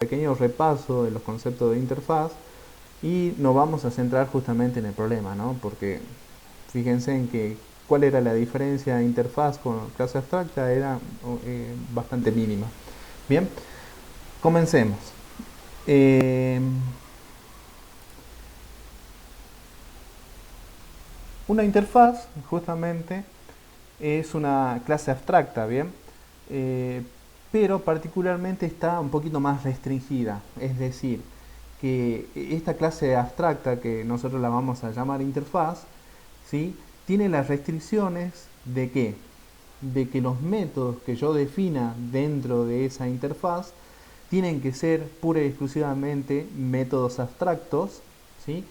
pequeño repaso de los conceptos de interfaz y nos vamos a centrar justamente en el problema, ¿no? Porque fíjense en que cuál era la diferencia de interfaz con clase abstracta, era bastante mínima. Bien, comencemos. Eh, una interfaz justamente es una clase abstracta, ¿bien? Eh, pero particularmente está un poquito más restringida, es decir, que esta clase abstracta que nosotros la vamos a llamar interfaz, ¿sí? Tiene las restricciones de qué? De que los métodos que yo defina dentro de esa interfaz tienen que ser pura y exclusivamente métodos abstractos, ¿sí?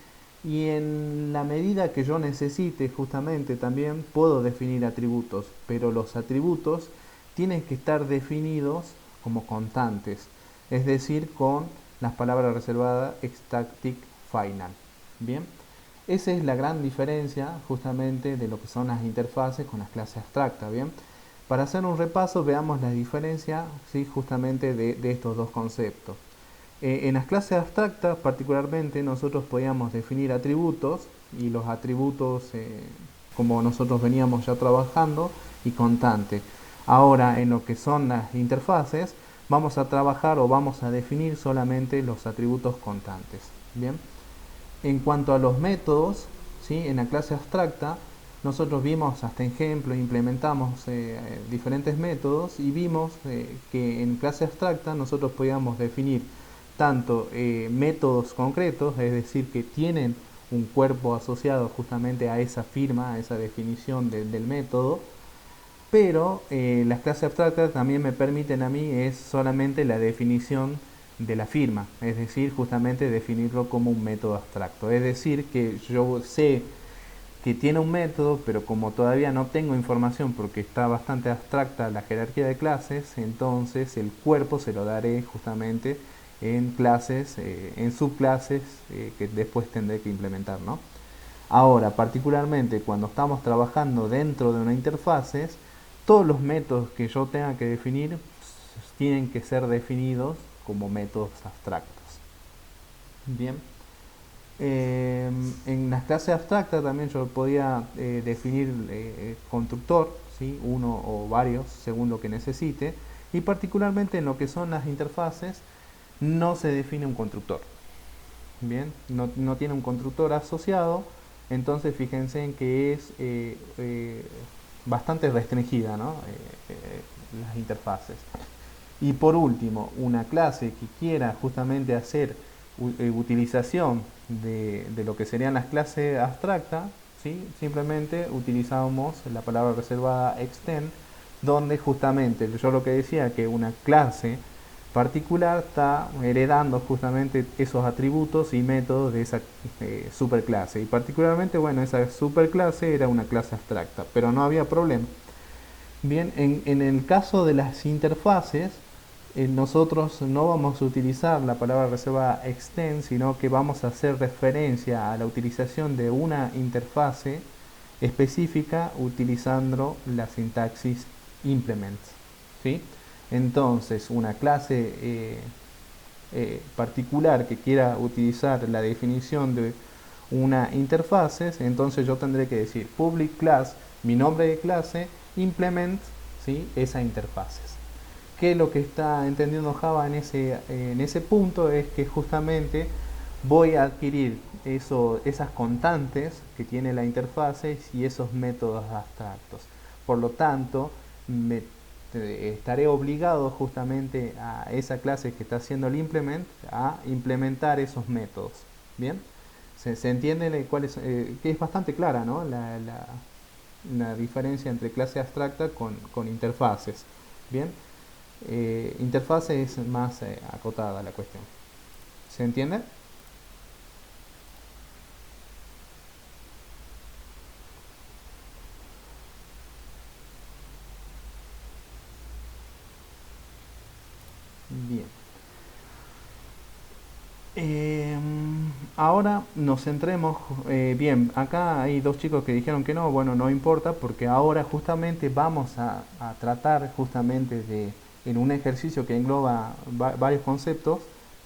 Y en la medida que yo necesite justamente también puedo definir atributos, pero los atributos tienen que estar definidos como constantes, es decir, con las palabras reservadas static final. Bien, esa es la gran diferencia justamente de lo que son las interfaces con las clases abstractas. Bien, para hacer un repaso veamos la diferencia, ¿sí? Justamente de estos dos conceptos. En las clases abstractas particularmente nosotros podíamos definir atributos y los atributos como nosotros veníamos ya trabajando y constantes. Ahora en lo que son las interfaces vamos a trabajar o vamos a definir solamente los atributos constantes. Bien, en cuanto a los métodos, ¿sí? En la clase abstracta nosotros vimos hasta ejemplo, implementamos diferentes métodos y vimos que en clase abstracta nosotros podíamos definir tanto métodos concretos, es decir, que tienen un cuerpo asociado justamente a esa firma, a esa definición del método, pero las clases abstractas también me permiten a mí es solamente la definición de la firma, es decir, justamente definirlo como un método abstracto. Es decir, que yo sé que tiene un método, pero como todavía no tengo información porque está bastante abstracta la jerarquía de clases, entonces el cuerpo se lo daré justamente en clases, en subclases que después tendré que implementar, ¿no? Ahora, particularmente cuando estamos trabajando dentro de una interfaz, todos los métodos que yo tenga que definir tienen que ser definidos como métodos abstractos. Bien. En las clases abstractas también yo podía definir constructor, ¿sí? Uno o varios según lo que necesite, y particularmente en lo que son las interfaces no se define un constructor. Bien, no tiene un constructor asociado, entonces fíjense en que es bastante restringida, ¿no? Las interfaces. Y por último, una clase que quiera justamente hacer utilización de lo que serían las clases abstractas, ¿sí? Simplemente utilizamos la palabra reservada extend, donde justamente yo lo que decía que una clase particular está heredando justamente esos atributos y métodos de esa superclase. Y particularmente, bueno, esa superclase era una clase abstracta, pero no había problema. Bien, en el caso de las interfaces, nosotros no vamos a utilizar la palabra reservada extend, sino que vamos a hacer referencia a la utilización de una interfase específica utilizando la sintaxis implement, ¿sí? Entonces, una clase particular que quiera utilizar la definición de una interfase, entonces yo tendré que decir public class, mi nombre de clase, implement, ¿sí? Esa interfaces. Que lo que está entendiendo Java en ese punto es que justamente voy a adquirir esas constantes que tiene la interfase y esos métodos abstractos. Por lo tanto, estaré obligado justamente a esa clase que está haciendo el implement a implementar esos métodos. Bien, se entiende cuál es, que es bastante clara, ¿no? La diferencia entre clase abstracta con interfaces. Bien, interfase es más acotada la cuestión. ¿Se entiende? Bien. Eh, Ahora nos centremos, bien, acá hay dos chicos que dijeron que no, bueno, no importa porque ahora justamente vamos a tratar justamente de, en un ejercicio que engloba varios conceptos,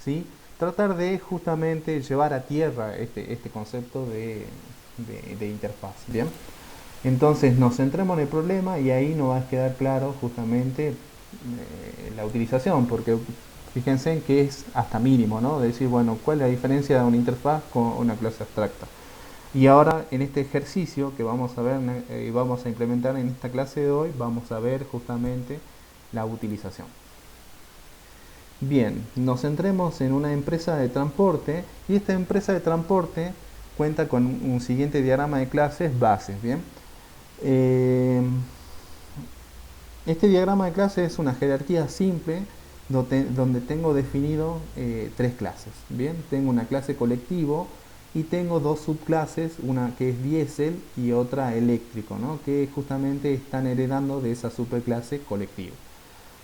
¿sí? Tratar de justamente llevar a tierra este concepto de interfaz, ¿bien? Entonces nos centremos en el problema y ahí nos va a quedar claro justamente la utilización, porque fíjense en que es hasta mínimo, ¿no? De decir, bueno, ¿cuál es la diferencia de una interfaz con una clase abstracta? Y ahora en este ejercicio que vamos a ver y vamos a implementar en esta clase de hoy, vamos a ver justamente la utilización. Bien, nos centremos en una empresa de transporte y esta empresa de transporte cuenta con un siguiente diagrama de clases bases, ¿bien? Este diagrama de clases es una jerarquía simple donde tengo definido tres clases, ¿bien? Tengo una clase colectivo y tengo dos subclases, una que es diésel y otra eléctrico, ¿no? Que justamente están heredando de esa superclase colectivo.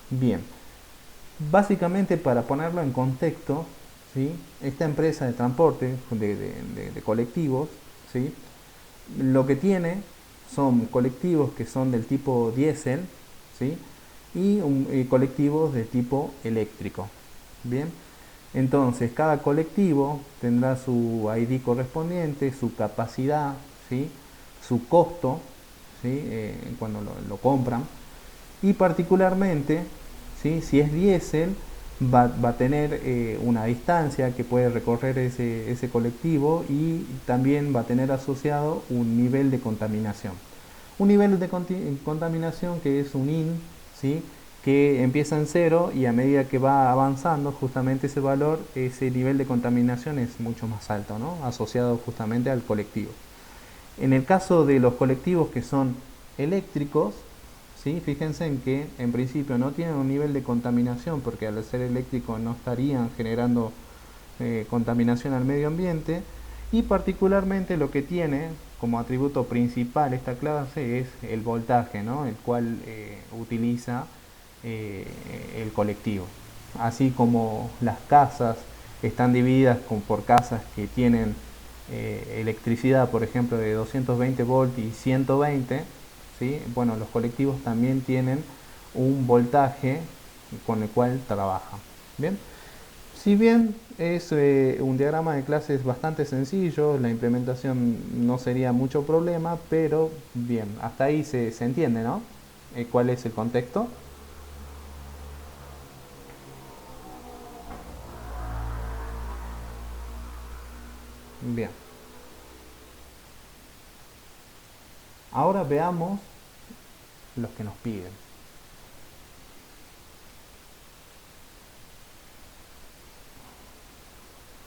Bien, básicamente para ponerlo en contexto, ¿sí? Esta empresa de transporte de colectivos, ¿sí? Lo que tiene son colectivos que son del tipo diésel, ¿sí? Y colectivos de tipo eléctrico. Bien, entonces cada colectivo tendrá su ID correspondiente, su capacidad, ¿sí? Su costo, ¿sí? Cuando lo compran, y particularmente, ¿sí? Si es diésel va a tener una distancia que puede recorrer ese colectivo y también va a tener asociado un nivel de contaminación. Un nivel de contaminación que es un IN, ¿sí? Que empieza en cero y a medida que va avanzando justamente ese valor, ese nivel de contaminación es mucho más alto, ¿no? Asociado justamente al colectivo. En el caso de los colectivos que son eléctricos, ¿sí? Fíjense en que en principio no tienen un nivel de contaminación porque al ser eléctrico no estarían generando contaminación al medio ambiente, y particularmente lo que tiene como atributo principal esta clase es el voltaje, ¿no? El cual utiliza el colectivo. Así como las casas están divididas por casas que tienen electricidad, por ejemplo, de 220 volts y 120, ¿sí? Bueno, los colectivos también tienen un voltaje con el cual trabajan. Bien, si bien es un diagrama de clases bastante sencillo, la implementación no sería mucho problema, pero bien, hasta ahí se entiende, ¿no? ¿Cuál es el contexto? Bien, ahora veamos los que nos piden.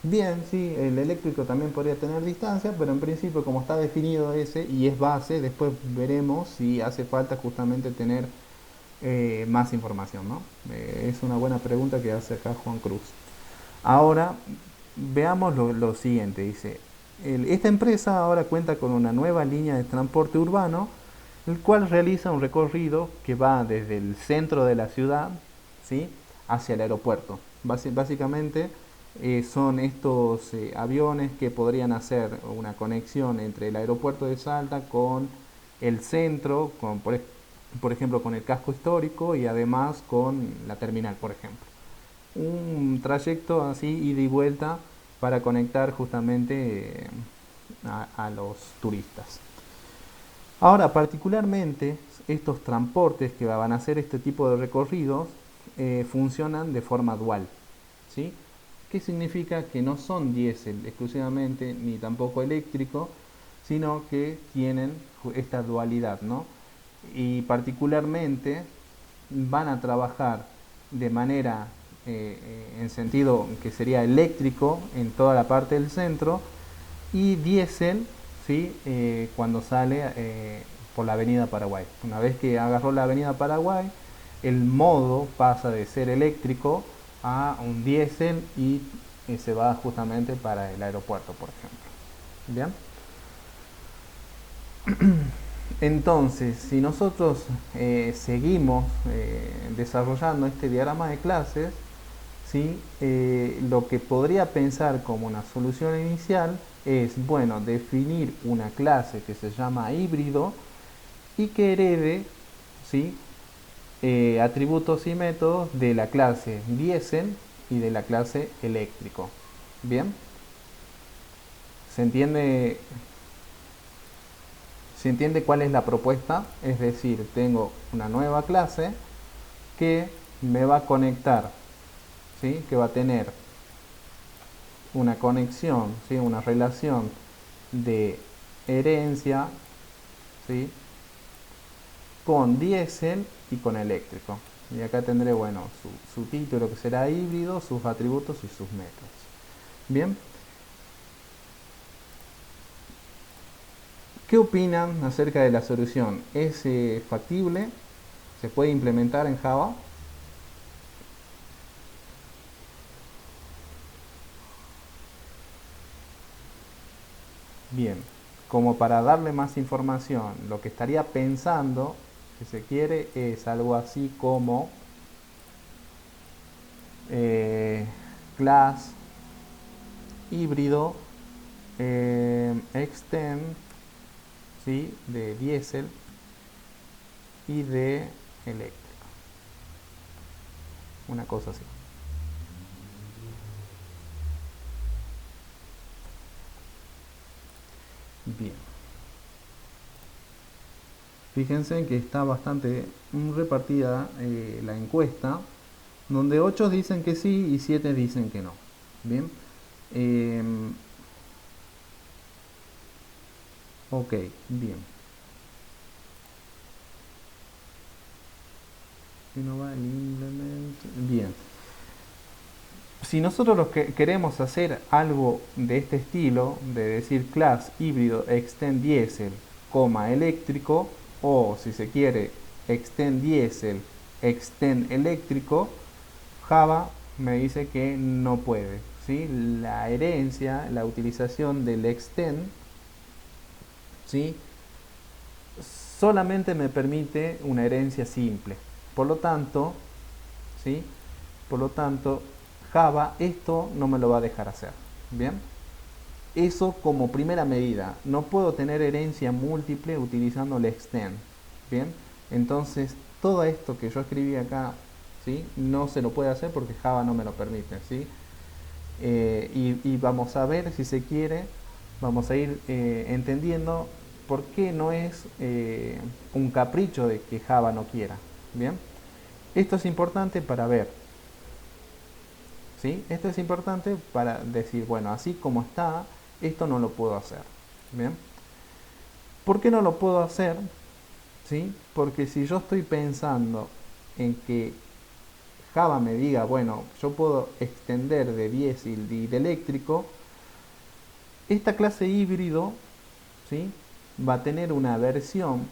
Bien, sí, el eléctrico también podría tener distancia, pero en principio como está definido ese y es base, después veremos si hace falta justamente tener más información, ¿no? Es una buena pregunta que hace acá Juan Cruz. Ahora veamos lo siguiente, dice, esta empresa ahora cuenta con una nueva línea de transporte urbano, el cual realiza un recorrido que va desde el centro de la ciudad, ¿sí? Hacia el aeropuerto. Básicamente son estos aviones que podrían hacer una conexión entre el aeropuerto de Salta con el centro, por ejemplo con el casco histórico y además con la terminal, por ejemplo. Un trayecto así ida y vuelta para conectar justamente a los turistas. Ahora, particularmente, estos transportes que van a hacer este tipo de recorridos funcionan de forma dual, ¿sí? ¿Qué significa? Que no son diésel exclusivamente, ni tampoco eléctrico, sino que tienen esta dualidad, ¿no? Y particularmente van a trabajar de manera en sentido que sería eléctrico en toda la parte del centro y diésel, ¿sí? Cuando sale por la avenida Paraguay. Una vez que agarró la avenida Paraguay, el modo pasa de ser eléctrico a un diésel y se va justamente para el aeropuerto, por ejemplo. ¿Bien? Entonces, si nosotros seguimos desarrollando este diagrama de clases, ¿sí? Lo que podría pensar como una solución inicial es, bueno, definir una clase que se llama híbrido y que herede, ¿sí? Atributos y métodos de la clase diésel y de la clase eléctrico. Bien, ¿se entiende? ¿Se entiende cuál es la propuesta? Es decir, tengo una nueva clase que me va a conectar, ¿sí? Que va a tener una conexión, ¿sí? Una relación de herencia, ¿sí? Con diésel y con eléctrico. Y acá tendré, bueno, su título, que será híbrido, sus atributos y sus métodos. Bien, ¿qué opinan acerca de la solución? ¿Es factible? ¿Se puede implementar en Java? Bien, como para darle más información, lo que estaría pensando, si se quiere, es algo así como class híbrido extend, ¿sí? De diésel y de eléctrico, una cosa así. Bien, fíjense que está bastante repartida la encuesta, donde 8 dicen que sí y 7 dicen que no. Bien, eh, ok, bien. Si no va el implement, bien. Si nosotros queremos hacer algo de este estilo, de decir class híbrido extend diesel, eléctrico, o si se quiere extend diesel, extend eléctrico, Java me dice que no puede, ¿sí? La herencia, la utilización del extend, ¿sí? Solamente me permite una herencia simple. Por lo tanto, ¿sí? Por lo tanto, Java esto no me lo va a dejar hacer. Bien, eso como primera medida. No puedo tener herencia múltiple utilizando el extend. Bien, entonces todo esto que yo escribí acá, ¿sí? No se lo puede hacer porque Java no me lo permite, ¿sí? Y vamos a ver, si se quiere, vamos a ir entendiendo por qué no es un capricho de que Java no quiera. Bien, esto es importante para ver, ¿sí? Esto es importante para decir, bueno, así como está, esto no lo puedo hacer. Bien, ¿por qué no lo puedo hacer? ¿Sí? Porque si yo estoy pensando en que Java me diga, bueno, yo puedo extender de diésel y de eléctrico, esta clase híbrido, ¿sí? Va a tener una versión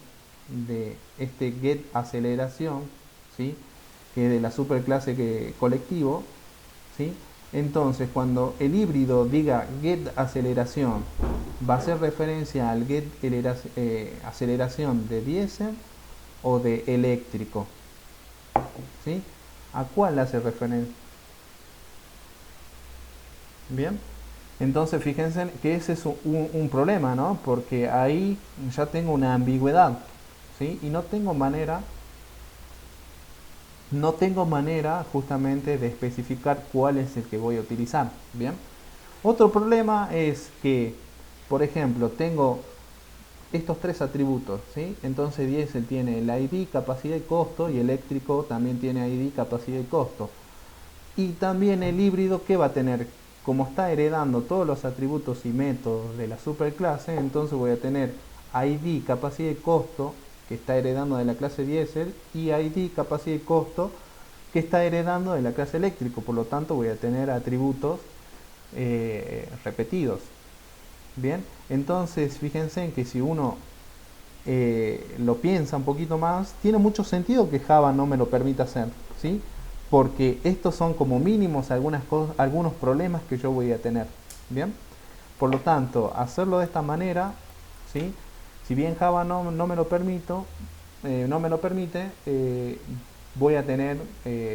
de este get aceleración, ¿sí? Que es de la superclase que colectivo, ¿sí? Entonces, cuando el híbrido diga get aceleración, va a hacer referencia al get aceleración de diésel o de eléctrico, ¿sí? ¿A cuál hace referencia? Bien, entonces fíjense que ese es un problema, ¿no? Porque ahí ya tengo una ambigüedad, ¿sí? Y no tengo manera justamente de especificar cuál es el que voy a utilizar. Bien, otro problema es que, por ejemplo, tengo estos tres atributos, ¿sí? Entonces diésel tiene el ID, capacidad y costo, y eléctrico también tiene ID, capacidad y costo. Y también el híbrido, que va a tener, como está heredando todos los atributos y métodos de la superclase, entonces voy a tener ID, capacidad y costo, que está heredando de la clase diésel, y ID, capacidad y costo, que está heredando de la clase eléctrico. Por lo tanto, voy a tener atributos repetidos. Bien, entonces fíjense en que si uno lo piensa un poquito más, tiene mucho sentido que Java no me lo permita hacer, ¿sí? Porque estos son como mínimos algunos problemas que yo voy a tener. Bien, por lo tanto, hacerlo de esta manera, ¿sí? Si bien Java no me lo permite, voy a tener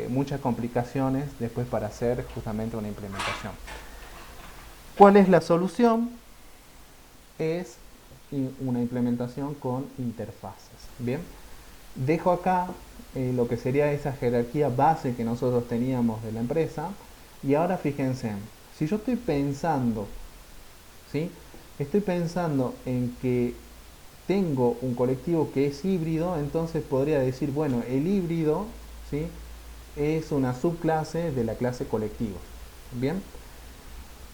muchas complicaciones después para hacer justamente una implementación. ¿Cuál es la solución? Es una implementación con interfaces. Bien, dejo acá lo que sería esa jerarquía base que nosotros teníamos de la empresa. Y ahora fíjense, si yo estoy pensando, ¿sí? Estoy pensando en que tengo un colectivo que es híbrido, entonces podría decir, bueno, el híbrido, ¿sí? Es una subclase de la clase colectivo. Bien,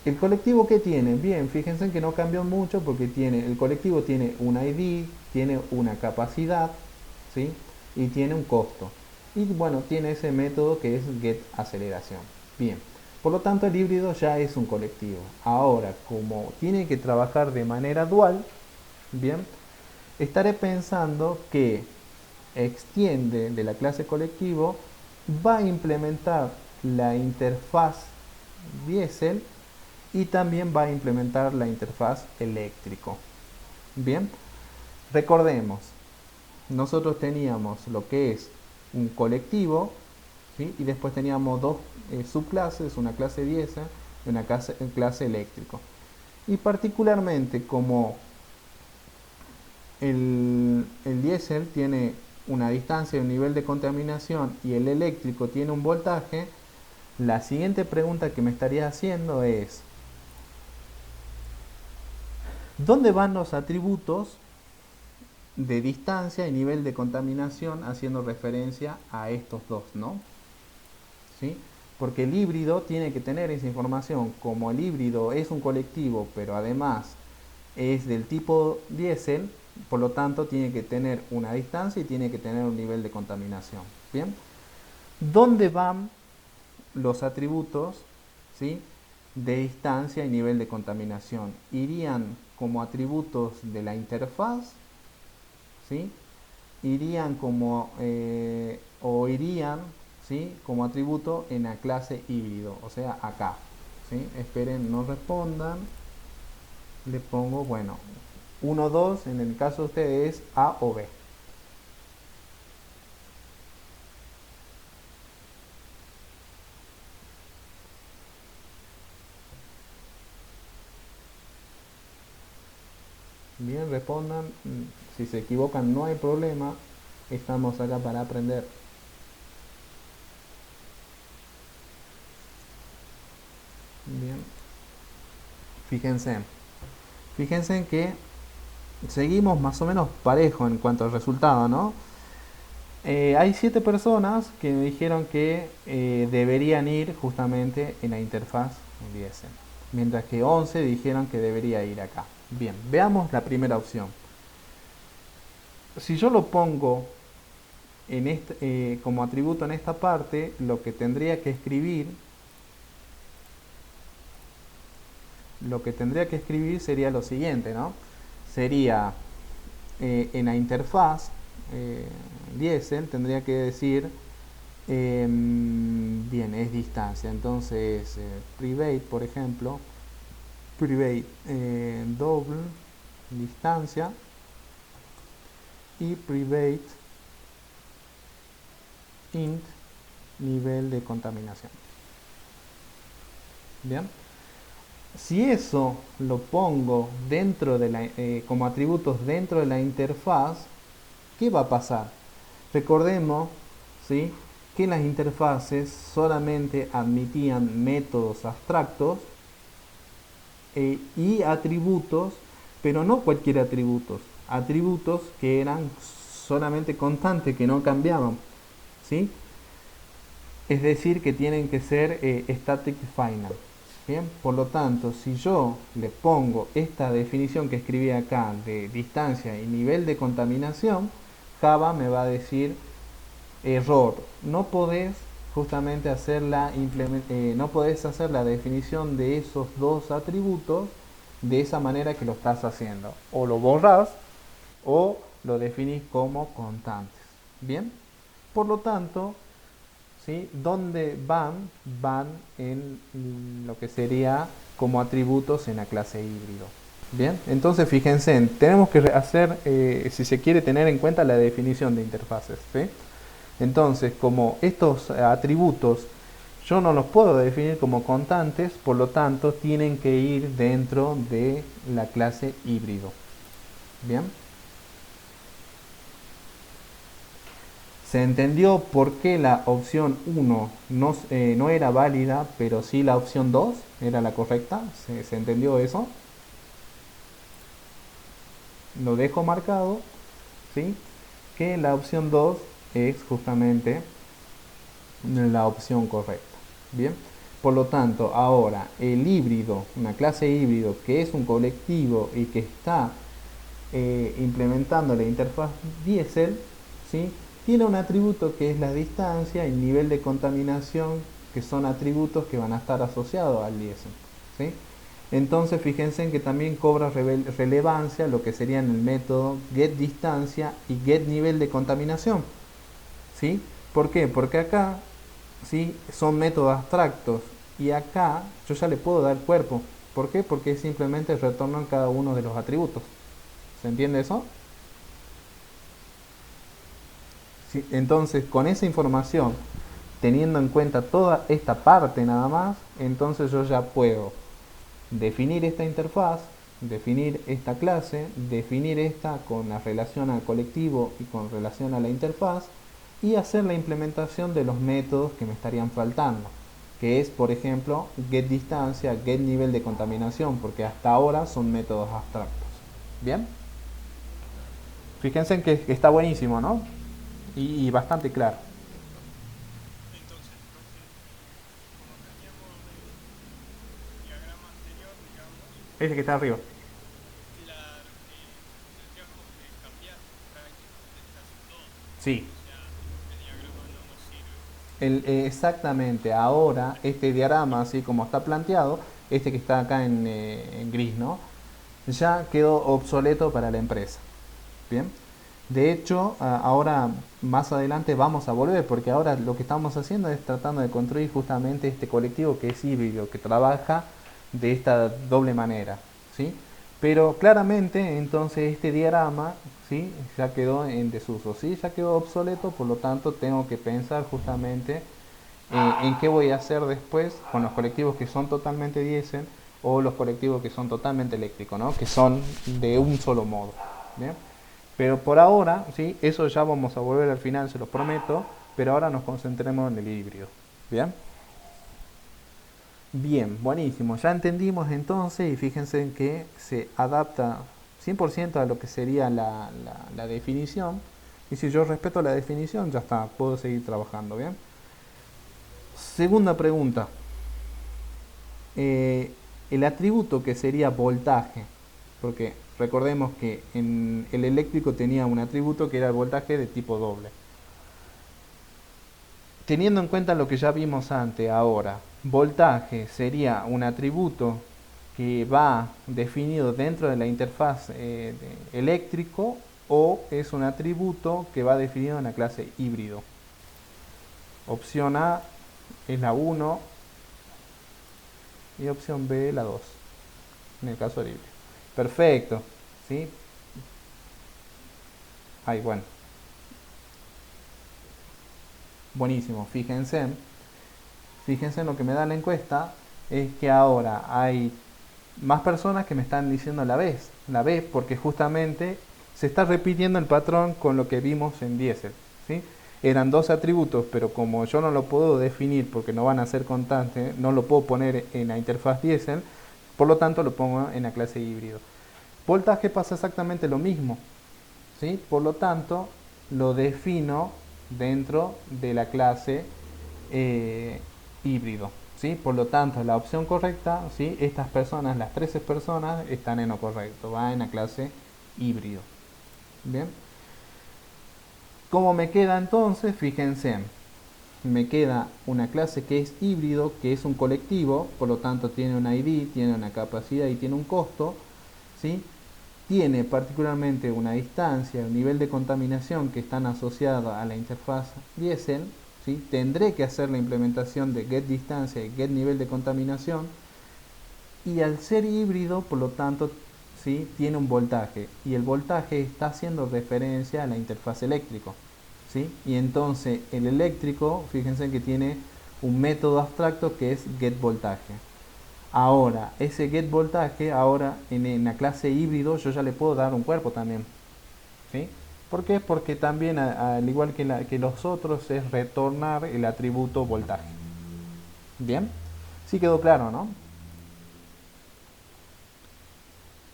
el colectivo que tiene, bien, fíjense que no cambió mucho porque el colectivo tiene un ID, tiene una capacidad, ¿sí? Y tiene un costo. Y bueno, tiene ese método que es getAceleración. Bien, por lo tanto el híbrido ya es un colectivo. Ahora, como tiene que trabajar de manera dual, bien, estaré pensando que extiende de la clase colectivo va a implementar la interfaz diésel y también va a implementar la interfaz eléctrico. Bien, recordemos, nosotros teníamos lo que es un colectivo, ¿sí? Y después teníamos dos subclases, una clase diésel y una clase eléctrico. Y particularmente como el diésel tiene una distancia y un nivel de contaminación y el eléctrico tiene un voltaje, la siguiente pregunta que me estaría haciendo es, ¿dónde van los atributos de distancia y nivel de contaminación haciendo referencia a estos dos, ¿no? ¿Sí? Porque el híbrido tiene que tener esa información. Como el híbrido es un colectivo, pero además es del tipo diésel, por lo tanto tiene que tener una distancia y tiene que tener un nivel de contaminación. Bien, ¿dónde van los atributos, ¿sí? De distancia y nivel de contaminación? Irían como atributos de la interfaz, ¿sí? Irían como o irían, ¿sí? Como atributo en la clase híbrido, o sea acá, ¿sí? Esperen, no respondan, le pongo, bueno, 1, 2, en el caso de ustedes es A o B. Bien, respondan. Si se equivocan no hay problema, estamos acá para aprender. Bien, fíjense, fíjense que seguimos más o menos parejo en cuanto al resultado, ¿no? Hay 7 personas que me dijeron que deberían ir justamente en la interfaz DSM, mientras que 11 dijeron que debería ir acá. Bien, veamos la primera opción. Si yo lo pongo como atributo en esta parte, lo que tendría que escribir sería lo siguiente, ¿no? Sería en la interfaz diésel tendría que decir bien, es distancia, entonces private, por ejemplo, private doble distancia y private int nivel de contaminación. Bien, si eso lo pongo dentro de como atributos dentro de la interfaz, ¿qué va a pasar? Recordemos, ¿sí?, que las interfaces solamente admitían métodos abstractos y atributos, pero no cualquier atributos que eran solamente constantes, que no cambiaban, ¿sí? Es decir, que tienen que ser static final. Bien, por lo tanto, si yo le pongo esta definición que escribí acá de distancia y nivel de contaminación, Java me va a decir error, no podés justamente no podés hacer la definición de esos dos atributos de esa manera que lo estás haciendo. O lo borrás o lo definís como constantes. Bien, por lo tanto, ¿sí? ¿Dónde van? Van en lo que sería como atributos en la clase híbrido. Bien, entonces fíjense, tenemos que hacer, si se quiere tener en cuenta la definición de interfaces, ¿sí? Entonces, como estos atributos yo no los puedo definir como constantes, por lo tanto tienen que ir dentro de la clase híbrido. Bien. ¿Se entendió por qué la opción 1 no era válida, pero sí la opción 2 era la correcta? ¿Se entendió eso? Lo dejo marcado, ¿sí? Que la opción 2 es justamente la opción correcta. Bien, por lo tanto, ahora el híbrido, una clase híbrido que es un colectivo y que está implementando la interfaz diésel, ¿sí? Tiene un atributo que es la distancia y nivel de contaminación, que son atributos que van a estar asociados al diésel, ¿sí? Entonces fíjense en que también cobra relevancia lo que serían el método getDistancia y getNivel de contaminación, ¿sí? ¿Por qué? Porque acá, ¿sí? Son métodos abstractos y acá yo ya le puedo dar cuerpo. ¿Por qué? Porque simplemente retornan cada uno de los atributos. ¿Se entiende eso? Sí, entonces, con esa información, teniendo en cuenta toda esta parte nada más, entonces yo ya puedo definir esta interfaz, definir esta clase, definir esta con la relación al colectivo y con relación a la interfaz y hacer la implementación de los métodos que me estarían faltando, que es, por ejemplo, getDistancia, getNivel de contaminación, porque hasta ahora son métodos abstractos. ¿Bien? Fíjense que está buenísimo, ¿no? Y bastante claro. Entonces, profe, como teníamos el diagrama anterior, digamos, Ese que está arriba. claro, tendríamos que cambiar prácticamente casi todo. Sí. O sea, este diagrama no nos sirve. Exactamente, ahora este diagrama, así como está planteado, este que está acá en gris, ¿no? Ya quedó obsoleto para la empresa. Bien. De hecho, ahora más adelante vamos a volver, porque ahora lo que estamos haciendo es tratando de construir justamente este colectivo que es híbrido, que trabaja de esta doble manera, ¿sí? Pero claramente entonces este diagrama, ¿sí? Ya quedó en desuso, ¿sí? Ya quedó obsoleto, por lo tanto tengo que pensar justamente en qué voy a hacer después con los colectivos que son totalmente diésel o los colectivos que son totalmente eléctricos, ¿no? Que son de un solo modo. ¿Bien? Pero por ahora, ¿sí? Eso ya vamos a volver al final, se los prometo, pero ahora nos concentremos en el híbrido. ¿Bien? Bien, buenísimo. Ya entendimos entonces y fíjense en que se adapta 100% a lo que sería la definición. Y si yo respeto la definición, ya está, puedo seguir trabajando. ¿Bien? Segunda pregunta. eh, el atributo que sería voltaje, porque recordemos que en el eléctrico tenía un atributo que era el voltaje de tipo doble. Teniendo en cuenta lo que ya vimos antes, ahora, voltaje sería un atributo que va definido dentro de la interfaz eléctrico o es un atributo que va definido en la clase híbrido. Opción A es la 1 y opción B la 2 en el caso libre. Perfecto, ¿sí? Ahí, bueno, buenísimo. Fíjense en lo que me da la encuesta, es que ahora hay más personas que me están diciendo la vez, porque justamente se está repitiendo el patrón con lo que vimos en Diesel, ¿sí? Eran dos atributos, pero como yo no lo puedo definir porque no van a ser constantes, no lo puedo poner en la interfaz Diesel, por lo tanto lo pongo en la clase híbrido. Voltaje pasa exactamente lo mismo, ¿sí? Por lo tanto, lo defino dentro de la clase eh, híbrido, ¿sí? Por lo tanto, la opción correcta, ¿sí? Estas personas, las 13 personas, están en lo correcto, va en la clase híbrido. Bien. ¿Cómo me queda entonces? Fíjense, me queda una clase que es híbrido, que es un colectivo, por lo tanto tiene un ID, tiene una capacidad y tiene un costo, ¿sí? Tiene particularmente una distancia, un nivel de contaminación que están asociados a la interfaz Diesel, ¿sí? Tendré que hacer la implementación de getDistancia y getNivel de contaminación y al ser híbrido, por lo tanto, ¿sí? Tiene un voltaje y el voltaje está haciendo referencia a la interfaz eléctrico, ¿sí? Y entonces el eléctrico, fíjense que tiene un método abstracto que es getVoltaje. Ahora, ese getVoltaje, ahora en la clase híbrido yo ya le puedo dar un cuerpo también, ¿sí? ¿Por qué? Porque también, al igual que los otros, es retornar el atributo voltaje. ¿Bien? Sí quedó claro, ¿no?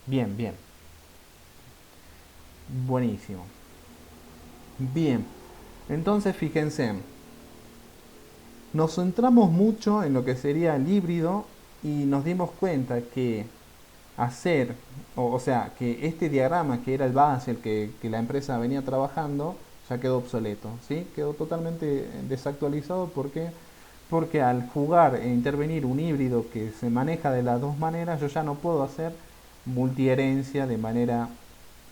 Bien, bien. Buenísimo. Bien. Entonces, fíjense, nos centramos mucho en lo que sería el híbrido y nos dimos cuenta que hacer, o sea, que este diagrama que era el base, el que la empresa venía trabajando, ya quedó obsoleto, ¿sí? Quedó totalmente desactualizado. ¿Por qué? Porque al jugar e intervenir un híbrido que se maneja de las dos maneras, yo ya no puedo hacer multiherencia de manera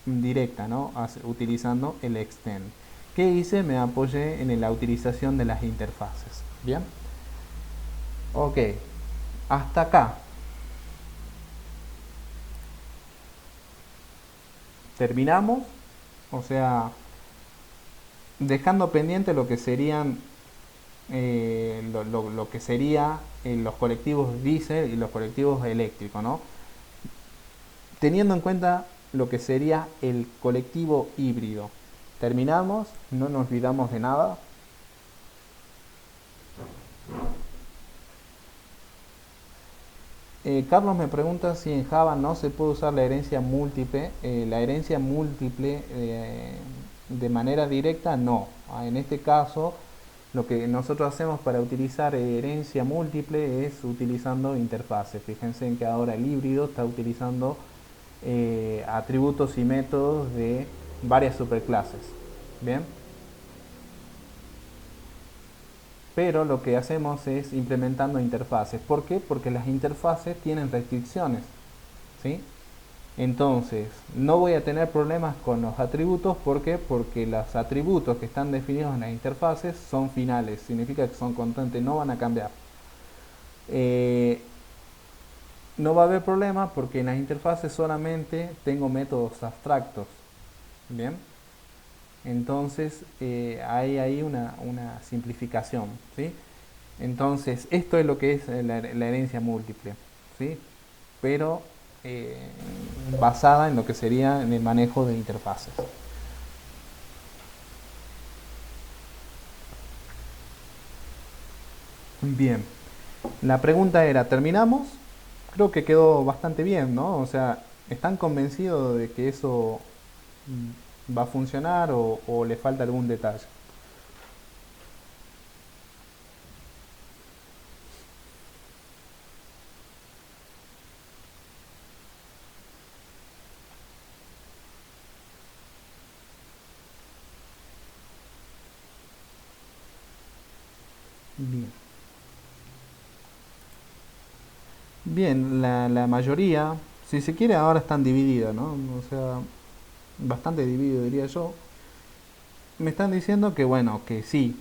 directa, ¿no? Utilizando el extend. ¿Qué hice? Me apoyé en la utilización de las interfaces. Bien. Ok. Hasta acá. Terminamos. O sea, dejando pendiente lo que serían lo que sería los colectivos diésel y los colectivos eléctricos, ¿no? Teniendo en cuenta lo que sería el colectivo híbrido. Terminamos, no nos olvidamos de nada. Carlos me pregunta si en Java no se puede usar la herencia múltiple. La herencia múltiple de manera directa no. En este caso, lo que nosotros hacemos para utilizar herencia múltiple es utilizando interfaces. Fíjense en que ahora el híbrido está utilizando atributos y métodos de varias superclases. Bien. Pero lo que hacemos es implementando interfaces. ¿Por qué? Porque las interfaces tienen restricciones, ¿sí? Entonces, no voy a tener problemas con los atributos. ¿Por qué? Porque los atributos que están definidos en las interfaces son finales, significa que son constantes, no van a cambiar. Eh, no va a haber problema porque en las interfaces solamente tengo métodos abstractos. Bien. Entonces hay ahí una simplificación, ¿sí? Entonces esto es lo que es la herencia múltiple, ¿sí? Pero basada en lo que sería en el manejo de interfaces. Bien, la pregunta era, ¿terminamos? Creo que quedó bastante bien, ¿no? O sea, ¿están convencidos de que eso va a funcionar o le falta algún detalle? Bien. Bien, la mayoría, si se quiere, ahora están divididas, ¿no? O sea, bastante dividido diría yo. Me están diciendo que bueno, que sí.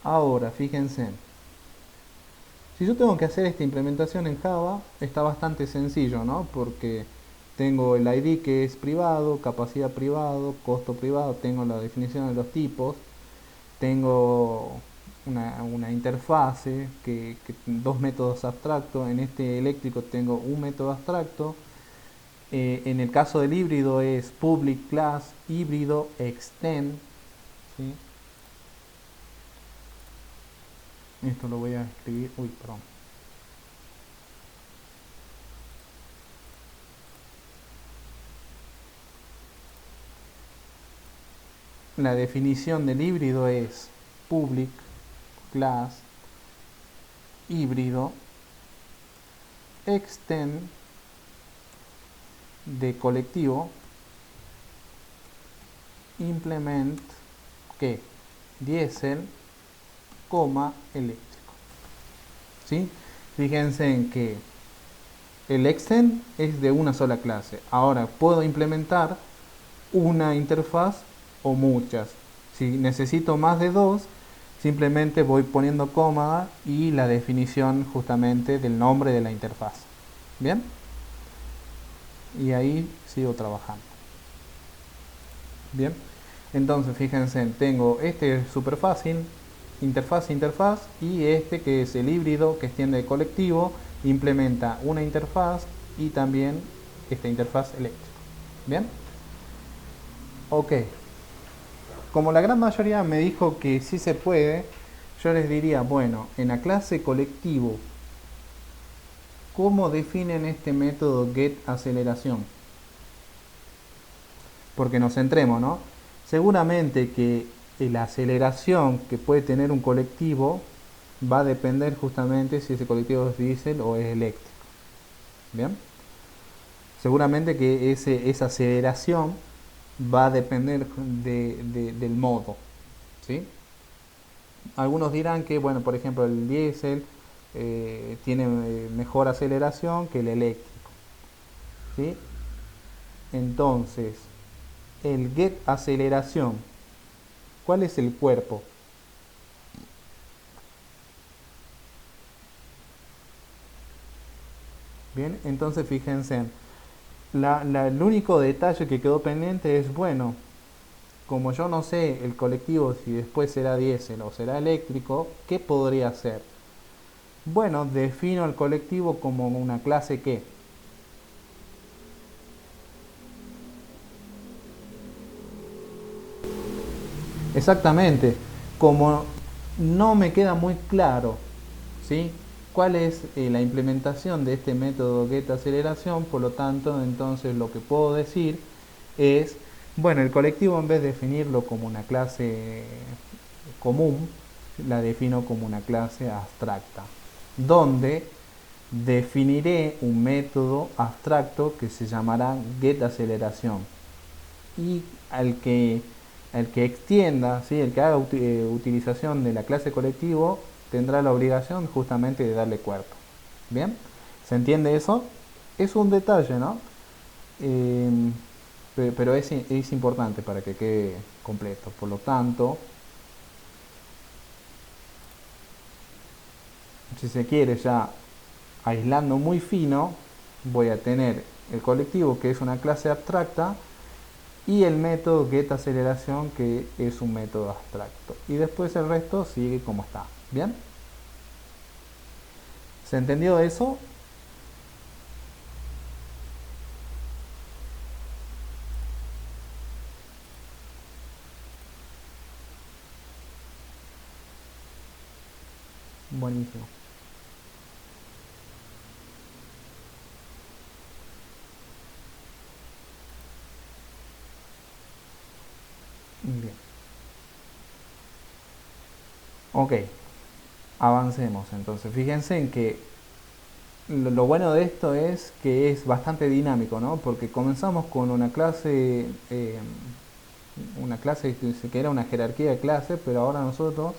Ahora, fíjense, si yo tengo que hacer esta implementación en Java, está bastante sencillo, ¿no? Porque tengo el ID que es privado, capacidad privado, costo privado, tengo la definición de los tipos, tengo una interfase, dos métodos abstractos. En este eléctrico tengo un método abstracto. En el caso del híbrido es public class híbrido extend, ¿sí? Esto lo voy a escribir, uy, perdón. La definición del híbrido es public class híbrido extend de colectivo implement que diésel, eléctrico, ¿sí? Fíjense en que el extend es de una sola clase. Ahora puedo implementar una interfaz o muchas. Si necesito más de dos, simplemente voy poniendo coma y la definición justamente del nombre de la interfaz. Bien, y ahí sigo trabajando. Bien, entonces fíjense, tengo este súper fácil, interfaz, y este que es el híbrido que extiende de colectivo, implementa una interfaz y también esta interfaz eléctrica. Bien, ok. como la gran mayoría me dijo que sí se puede, yo les diría, bueno, en la clase colectivo, ¿cómo definen este método getAceleración? Porque nos centremos, ¿no? Seguramente que la aceleración que puede tener un colectivo va a depender justamente si ese colectivo es diésel o es eléctrico. ¿Bien? Seguramente que esa aceleración va a depender del modo. ¿Sí? Algunos dirán que, bueno, por ejemplo, el diésel tiene mejor aceleración que el eléctrico. ¿Sí? Entonces, el get aceleración, ¿cuál es el cuerpo? Bien, entonces fíjense, el único detalle que quedó pendiente es, bueno, como yo no sé el colectivo si después será diésel o será eléctrico, ¿qué podría hacer? Bueno, defino el colectivo como una clase que. Exactamente, como no me queda muy claro, ¿sí? ¿Cuál es la implementación de este método getAceleración? Por lo tanto, entonces lo que puedo decir es, bueno, el colectivo en vez de definirlo como una clase común, la defino como una clase abstracta, donde definiré un método abstracto que se llamará getAceleración y al que extienda, ¿sí? El que haga utilización de la clase colectivo tendrá la obligación justamente de darle cuerpo. ¿Bien? ¿Se entiende eso? Es un detalle, ¿no? Eh, pero es importante para que quede completo. Por lo tanto, si se quiere ya aislando muy fino, voy a tener el colectivo que es una clase abstracta y el método getAceleración que es un método abstracto. Y después el resto sigue como está. ¿Bien? ¿Se entendió eso? Buenísimo. Bien. Ok, avancemos entonces. Fíjense en que lo bueno de esto es que es bastante dinámico, ¿no? Porque comenzamos con una clase que era una jerarquía de clases, pero ahora nosotros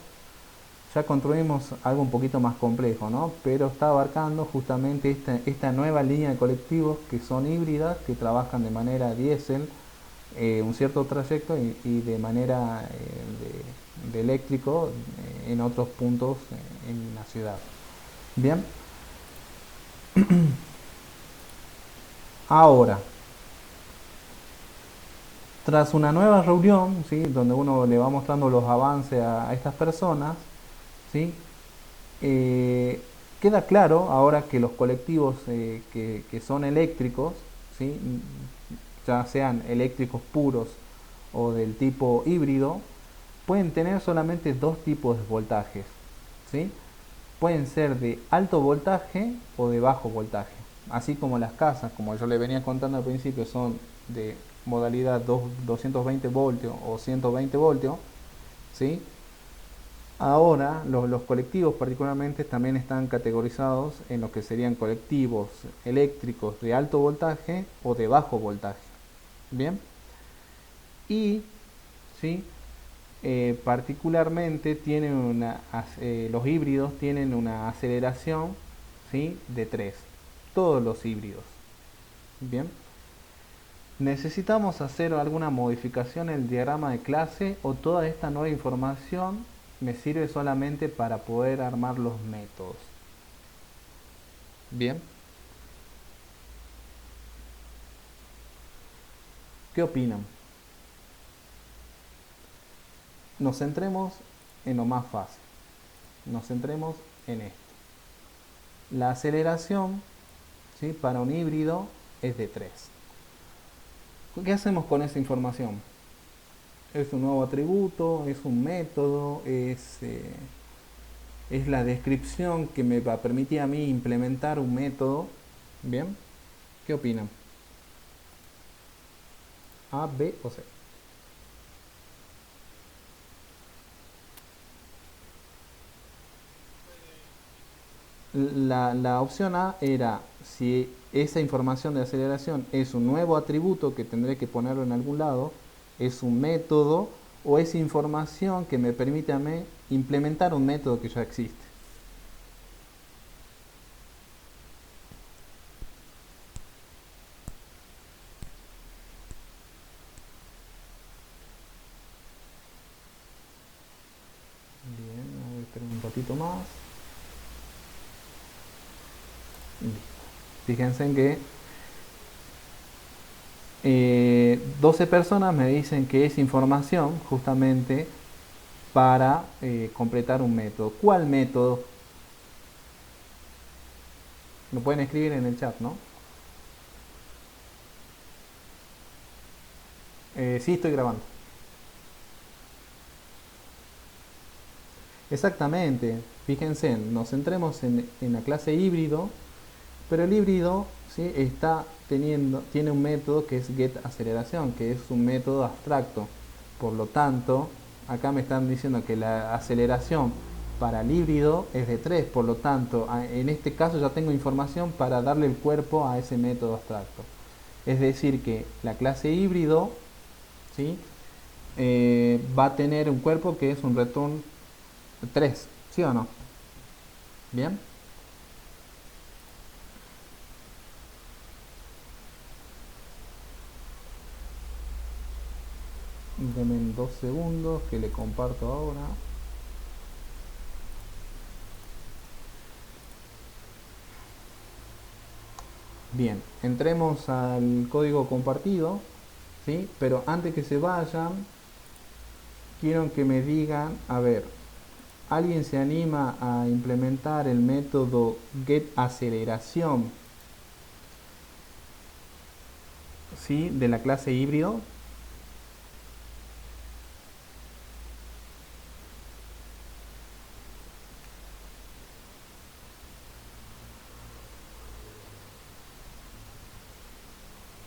ya construimos algo un poquito más complejo, ¿no? Pero está abarcando justamente esta nueva línea de colectivos que son híbridas, que trabajan de manera diésel un cierto trayecto y de manera de eléctrico en otros puntos en la ciudad. Bien, ahora, tras una nueva reunión, ¿sí? Donde uno le va mostrando los avances a estas personas, ¿sí? Eh, queda claro ahora que los colectivos que son eléctricos, ¿sí? Ya sean eléctricos puros o del tipo híbrido, pueden tener solamente dos tipos de voltajes. ¿Sí? Pueden ser de alto voltaje o de bajo voltaje. Así como las casas, como yo le venía contando al principio, son de modalidad 220 voltios o 120 voltios, ¿sí? Ahora los colectivos particularmente también están categorizados en lo que serían colectivos eléctricos de alto voltaje o de bajo voltaje. Bien, y ¿sí? Particularmente tienen los híbridos tienen una aceleración, ¿sí? De 3. Todos los híbridos. Bien, necesitamos hacer alguna modificación en el diagrama de clase o toda esta nueva información me sirve solamente para poder armar los métodos. Bien, ¿qué opinan? Nos centremos en lo más fácil. Nos centremos en esto. La aceleración, ¿sí? Para un híbrido es de 3. ¿Qué hacemos con esa información? Es un nuevo atributo, es un método, es la descripción que me va a permitir a mí implementar un método. ¿Bien? ¿Qué opinan? A, B o C. La opción A era si esa información de aceleración es un nuevo atributo que tendré que ponerlo en algún lado, es un método o es información que me permite a mí implementar un método que ya existe. Bien, a ver, esperen un ratito más. Listo. Fíjense en que 12 personas me dicen que es información justamente para completar un método. ¿Cuál método? Lo pueden escribir en el chat, ¿no? Sí, estoy grabando. Exactamente. Fíjense, nos centremos en la clase híbrido, pero el híbrido, ¿sí?, tiene un método que es getAceleración, que es un método abstracto. Por lo tanto, acá me están diciendo que la aceleración para el híbrido es de 3. Por lo tanto, en este caso ya tengo información para darle el cuerpo a ese método abstracto. Es decir, que la clase híbrido, ¿sí?, va a tener un cuerpo que es un return 3, ¿sí o no? Bien. Denme 2 segundos que le comparto ahora. Bien, entremos al código compartido, ¿sí? Pero antes que se vayan, quiero que me digan, a ver, ¿alguien se anima a implementar el método getAceleración, ¿sí?, de la clase híbrido?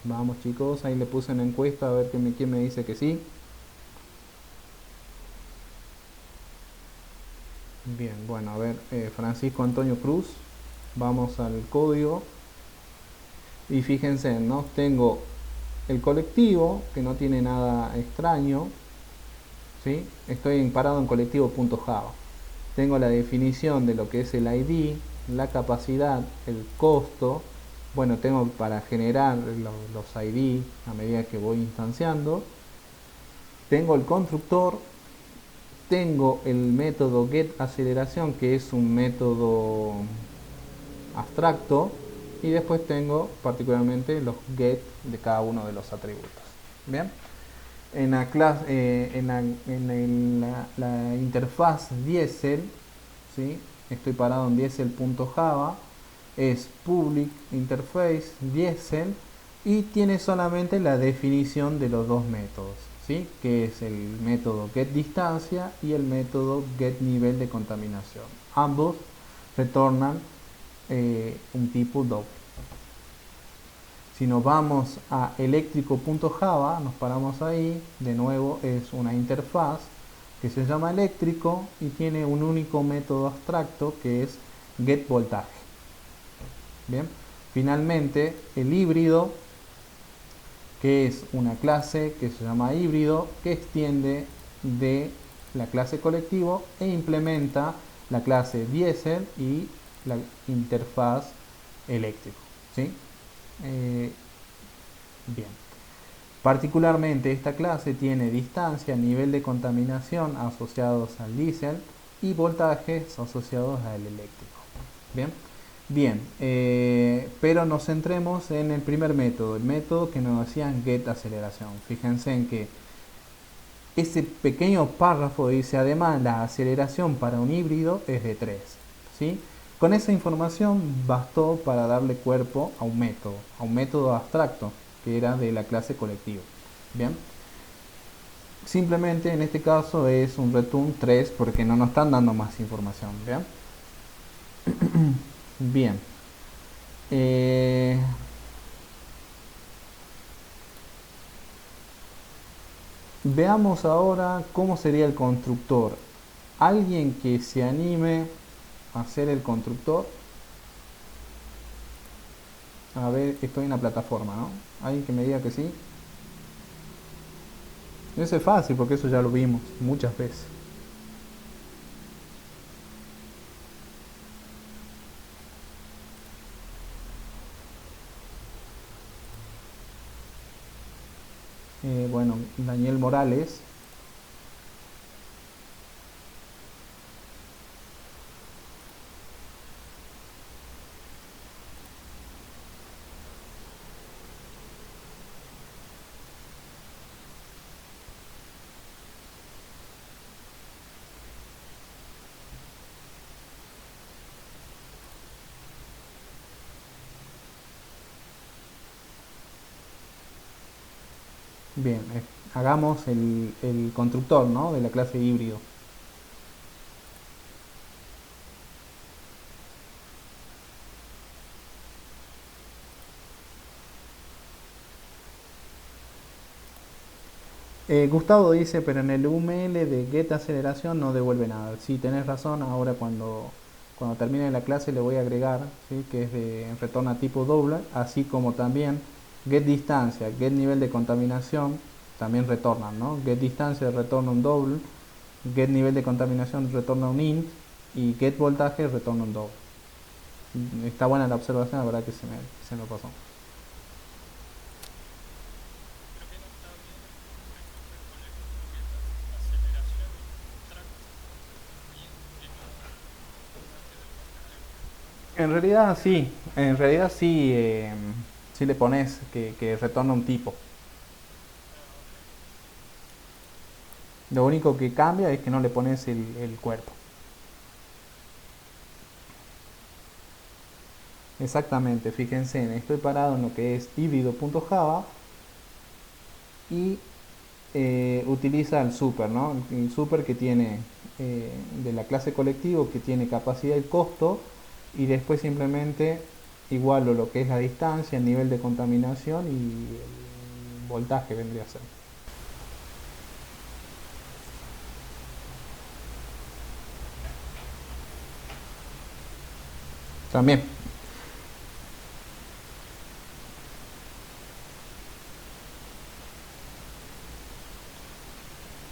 Vamos chicos, ahí le puse una encuesta a ver quién me dice que sí. Bien, bueno, a ver, Francisco Antonio Cruz, vamos al código y fíjense, ¿no? Tengo el colectivo, que no tiene nada extraño, ¿sí? Estoy parado en colectivo.java. Tengo la definición de lo que es el ID, la capacidad, el costo. Bueno, tengo para generar los ID a medida que voy instanciando. Tengo el constructor, tengo el método getAceleración, que es un método abstracto, y después tengo particularmente los get de cada uno de los atributos. Bien, en la clase, la interfaz Diesel, ¿sí?, estoy parado en diesel.java, es public interface Diesel y tiene solamente la definición de los dos métodos, ¿sí?, que es el método getDistancia y el método getNivel de contaminación. Ambos retornan un tipo doble. Si nos vamos a eléctrico.java, nos paramos ahí, de nuevo es una interfaz que se llama eléctrico y tiene un único método abstracto que es getVoltaje. Bien, finalmente el híbrido, que es una clase que se llama híbrido, que extiende de la clase colectivo e implementa la clase Diesel y la interfaz eléctrico, ¿sí? Bien. Particularmente esta clase tiene distancia, nivel de contaminación asociados al diésel y voltajes asociados al eléctrico. Bien, bien, pero nos centremos en el primer método, el método que nos decían getAceleración. Fíjense en que ese pequeño párrafo dice además la aceleración para un híbrido es de 3, ¿sí? Con esa información bastó para darle cuerpo a un método abstracto que era de la clase colectiva. Bien, simplemente en este caso es un return 3 porque no nos están dando más información. Bien, bien. Eh, Veamos ahora cómo sería el constructor. Alguien que se anime a hacer el constructor. A ver, estoy en la plataforma, ¿no? Alguien que me diga que sí. Eso es fácil porque eso ya lo vimos muchas veces. Bueno, Daniel Morales. Bien, hagamos el constructor, ¿no? De la clase híbrido. Gustavo dice, pero en el UML de get aceleración no devuelve nada. Sí, tenés razón, ahora cuando termine la clase le voy a agregar, ¿sí? Que es de retorna tipo doble, así como también get distancia, get nivel de contaminación, también retornan, ¿no? Get distancia retorna un doble, get nivel de contaminación retorna un int y get voltaje retorna un doble. Está buena la observación, la verdad que se me pasó. Creo que no está bien entonces ponerle como que aceleración abstracto en un voltaje del voltaje. En realidad sí, sí le pones que retorna un tipo. Ah, ok. Lo único que cambia es que no le pones el cuerpo. Exactamente, fíjense, estoy parado en lo que es híbrido.java y utiliza el super, ¿no? El super que tiene de la clase colectivo que tiene capacidad y costo y después simplemente igualo lo que es la distancia, el nivel de contaminación y el voltaje vendría a ser. También.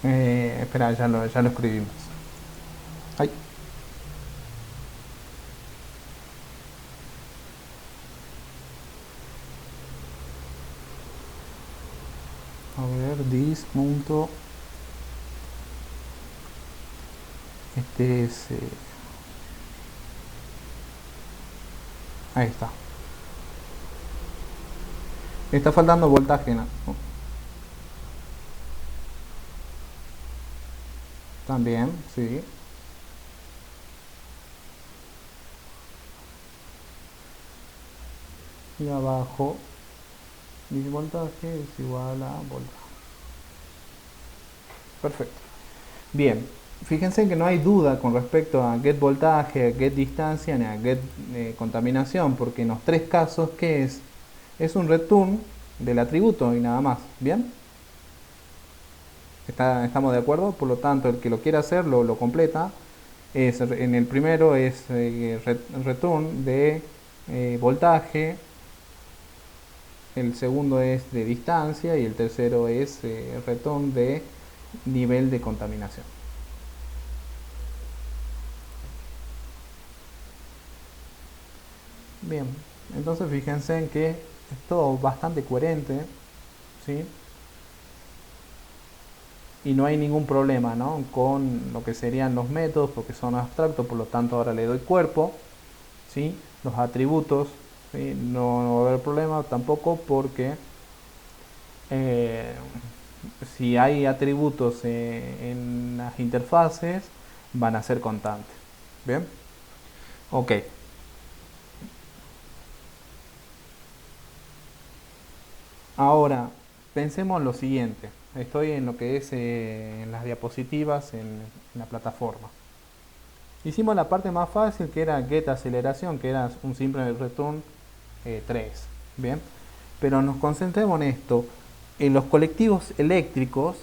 Espera, ya lo escribimos. Ay, a ver, this punto. Este es. Ahí está. Está faltando voltaje, ¿no? También, sí. Y abajo, mi voltaje es igual a voltaje. Perfecto. Bien, fíjense que no hay duda con respecto a get voltaje, a get distancia ni a get contaminación, porque en los tres casos, ¿qué es? Es un return del atributo y nada más. ¿Bien? Estamos de acuerdo, por lo tanto, el que lo quiera hacer lo completa. En el primero es return de voltaje, el segundo es de distancia y el tercero es return de nivel de contaminación. Bien, entonces fíjense en que es todo bastante coherente, ¿sí? Y no hay ningún problema, ¿no? Con lo que serían los métodos, porque son abstractos, por lo tanto ahora le doy cuerpo, ¿sí? Los atributos, ¿sí? No va a haber problema tampoco porque eh, si hay atributos en las interfaces van a ser constantes. ¿Bien? Ok. Ahora, pensemos lo siguiente. Estoy en lo que es en las diapositivas en la plataforma. Hicimos la parte más fácil, que era get aceleración, que era un simple return 3. Bien, pero nos concentremos en esto. En los colectivos eléctricos,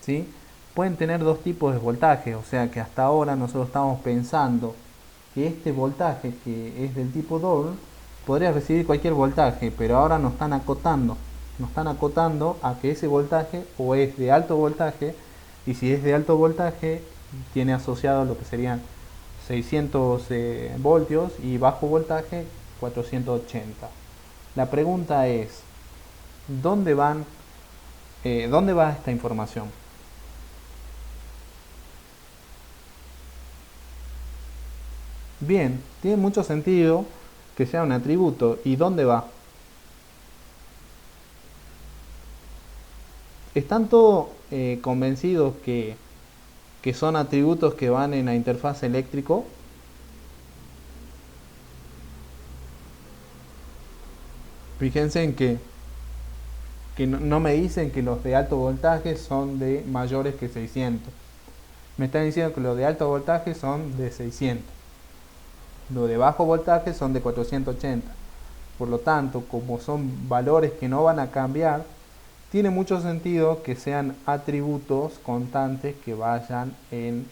¿sí?, pueden tener dos tipos de voltaje, o sea que hasta ahora nosotros estamos pensando que este voltaje, que es del tipo doble, podría recibir cualquier voltaje, pero ahora nos están acotando a que ese voltaje o es de alto voltaje, y si es de alto voltaje tiene asociado lo que serían 600 voltios, y bajo voltaje 480. La pregunta es, ¿dónde van, dónde va esta información? Bien, tiene mucho sentido que sea un atributo. ¿Y dónde va? ¿Están todos convencidos que son atributos que van en la interfaz eléctrico? Fíjense en que no me dicen que los de alto voltaje son de mayores que 600. Me están diciendo que los de alto voltaje son de 600. Los de bajo voltaje son de 480. Por lo tanto, como son valores que no van a cambiar, tiene mucho sentido que sean atributos constantes que vayan en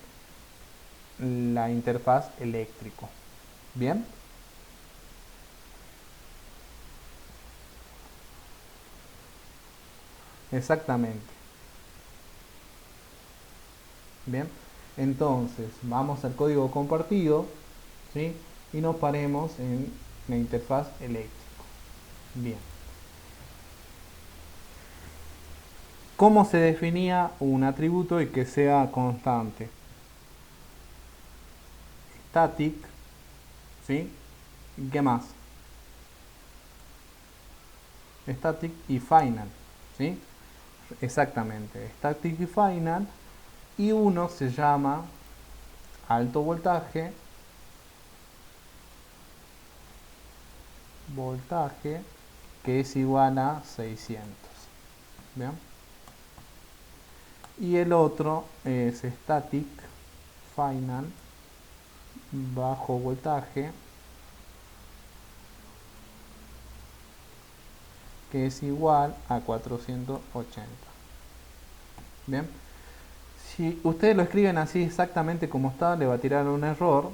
la interfaz eléctrico. ¿Bien? Exactamente. Bien. Entonces, vamos al código compartido, ¿sí?, y nos paremos en la interfaz eléctrica. Bien. ¿Cómo se definía un atributo y que sea constante? Static, ¿sí? ¿Qué más? Static y final, ¿sí? Exactamente, static y final. Y uno se llama alto voltaje, que es igual a 600. ¿Bien? Y el otro es static final bajo voltaje, que es igual a 480. Bien, si ustedes lo escriben así exactamente como está, le va a tirar un error,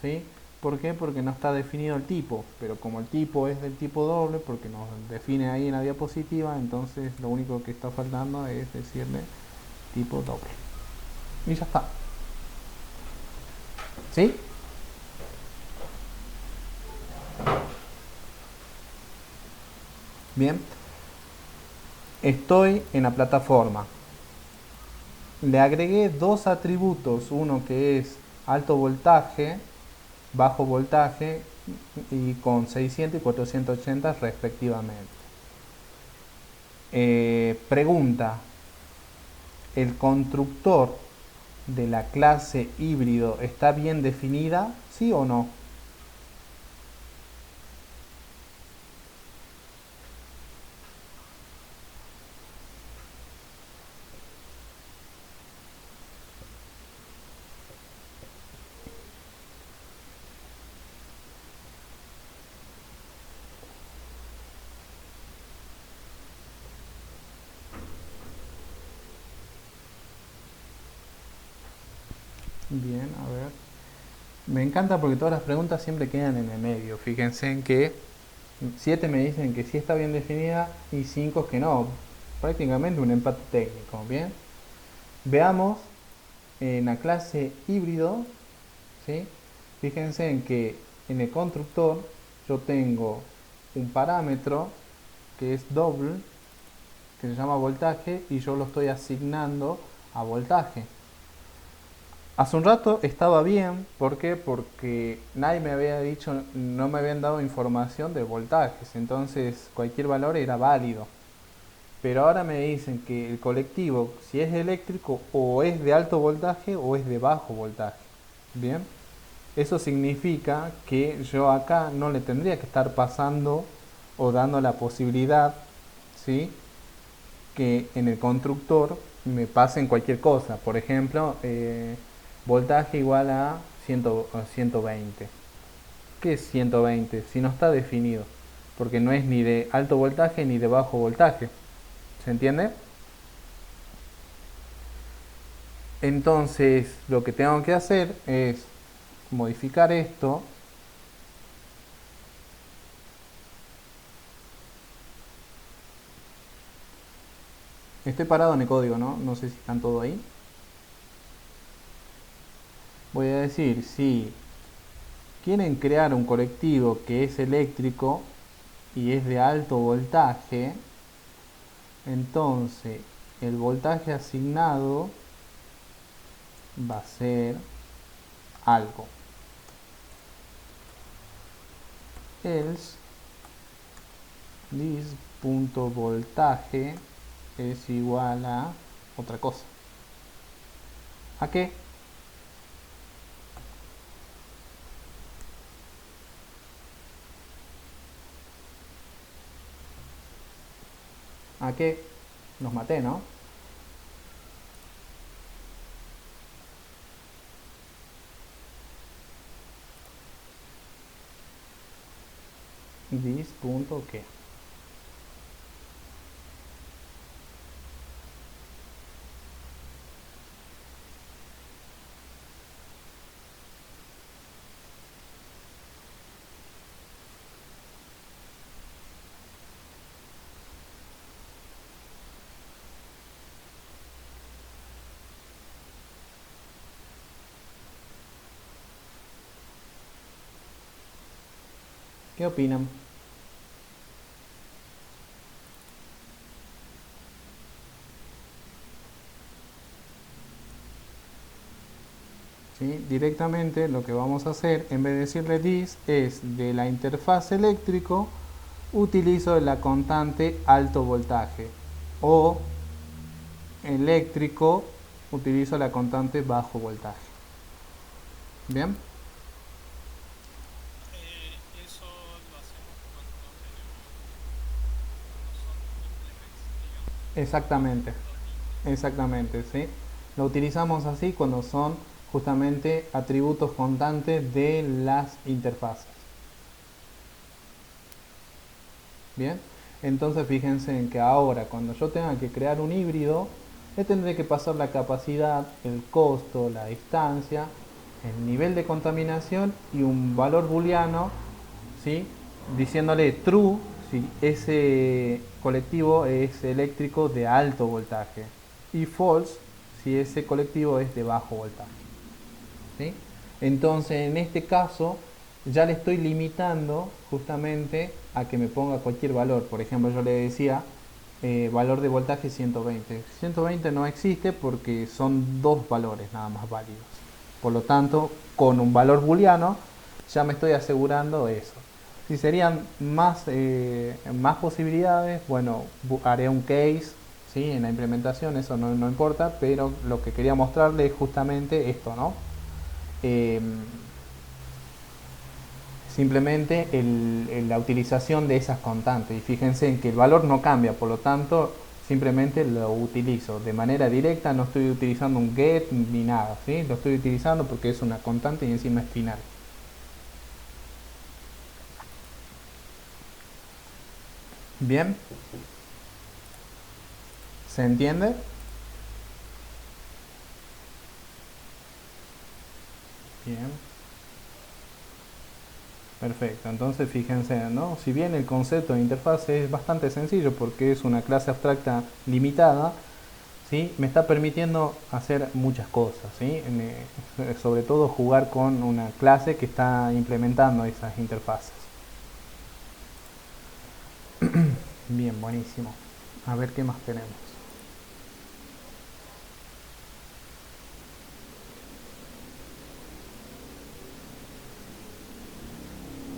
¿sí? ¿Por qué? Porque no está definido el tipo, pero como el tipo es del tipo doble, porque nos define ahí en la diapositiva, entonces lo único que está faltando es decirle tipo doble. Y ya está. ¿Sí? Bien. Estoy en la plataforma. Le agregué dos atributos, uno que es alto voltaje, bajo voltaje, y con 600 y 480 respectivamente. Pregunta, ¿el constructor de la clase híbrido está bien definida? ¿Sí o no? Bien, a ver. Me encanta porque todas las preguntas siempre quedan en el medio. Fíjense en que 7 me dicen que sí está bien definida y 5 que no. Prácticamente un empate técnico. Bien. Veamos en la clase híbrido, ¿sí? Fíjense en que en el constructor yo tengo un parámetro que es doble, que se llama voltaje, y yo lo estoy asignando a voltaje. Hace un rato estaba bien, ¿por qué? Porque nadie me había dicho, no me habían dado información de voltajes, entonces cualquier valor era válido. Pero ahora me dicen que el colectivo, si es eléctrico, o es de alto voltaje o es de bajo voltaje. Bien, eso significa que yo acá no le tendría que estar pasando o dando la posibilidad, ¿sí?, que en el constructor me pasen cualquier cosa. Por ejemplo, voltaje igual a 120. ¿Qué es 120? Si no está definido. Porque no es ni de alto voltaje ni de bajo voltaje. ¿Se entiende? Entonces, lo que tengo que hacer es modificar esto. Estoy parado en el código, ¿no? No sé si están todos ahí. Voy a decir, si quieren crear un colectivo que es eléctrico y es de alto voltaje, entonces el voltaje asignado va a ser algo. Else this.voltaje es igual a otra cosa. ¿A qué? ¿A qué? Los maté, ¿no? This.qué. ¿Qué opinan? ¿Sí? Directamente lo que vamos a hacer, en vez de decirle this, es de la interfaz eléctrico, utilizo la constante alto voltaje. O eléctrico, utilizo la constante bajo voltaje. ¿Bien? Eso lo hacemos cuando tenemos, cuando son implements, digamos, Exactamente. los links. Exactamente, ¿sí? Lo utilizamos así cuando son justamente atributos constantes de las interfaces. Bien, entonces fíjense en que ahora cuando yo tenga que crear un híbrido, le tendré que pasar la capacidad, el costo, la distancia, el nivel de contaminación y un valor booleano, ¿sí? Diciéndole true si ese colectivo es eléctrico de alto voltaje y false si ese colectivo es de bajo voltaje. ¿Sí? Entonces en este caso ya le estoy limitando justamente a que me ponga cualquier valor. Por ejemplo, yo le decía valor de voltaje 120. 120 no existe porque son dos valores nada más válidos. Por lo tanto, con un valor booleano ya me estoy asegurando eso. Si serían más posibilidades, bueno, haré un case, ¿sí? En la implementación, eso no importa, pero lo que quería mostrarles es justamente esto, ¿no? Eh, simplemente la utilización de esas constantes. Y fíjense en que el valor no cambia, por lo tanto simplemente lo utilizo de manera directa, no estoy utilizando un get ni nada, ¿sí? Lo estoy utilizando porque es una constante y encima es final. Bien, ¿se entiende? Bien, perfecto. Entonces fíjense, ¿no? Si bien el concepto de interfaz es bastante sencillo porque es una clase abstracta limitada, ¿sí? Me está permitiendo hacer muchas cosas, ¿sí? Sobre todo jugar con una clase que está implementando esas interfaces. Bien, buenísimo. A ver qué más tenemos.